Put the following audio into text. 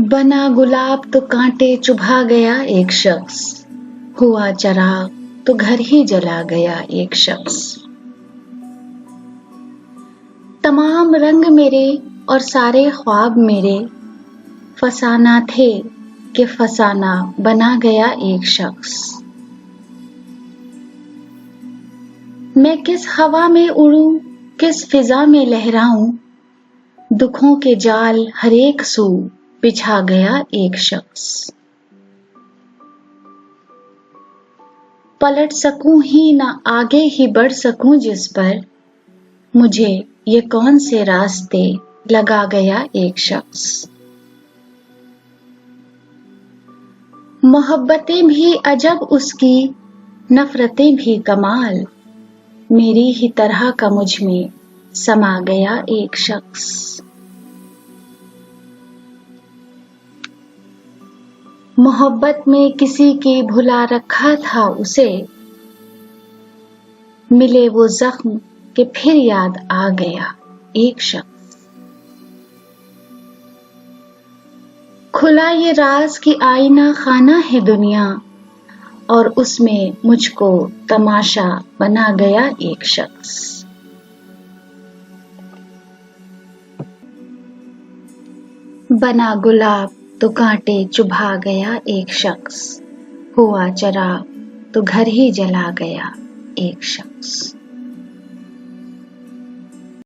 बना गुलाब तो कांटे चुभा गया एक शख्स, हुआ चराग तो घर ही जला गया एक शख्स। तमाम रंग मेरे और सारे ख्वाब मेरे फसाना थे कि फसाना बना गया एक शख्स। मैं किस हवा में उड़ूं, किस फिजा में लहराऊं, दुखों के जाल हर एक सू बिछा गया एक शख्स। पलट सकूं ही ना आगे ही बढ़ सकूं जिस पर, मुझे ये कौन से रास्ते लगा गया एक शख्स। मोहब्बतें भी अजब उसकी, नफरतें भी कमाल, मेरी ही तरह का मुझ में समा गया एक शख्स। मोहब्बत में किसी की भुला रखा था उसे, मिले वो जख्म कि फिर याद आ गया एक शख्स। खुला ये राज की आईना खाना है दुनिया, और उसमें मुझको तमाशा बना गया एक शख्स। बना गुलाब तो कांटे चुभा गया एक शख्स, हुआ चराग तो घर ही जला गया एक शख्स।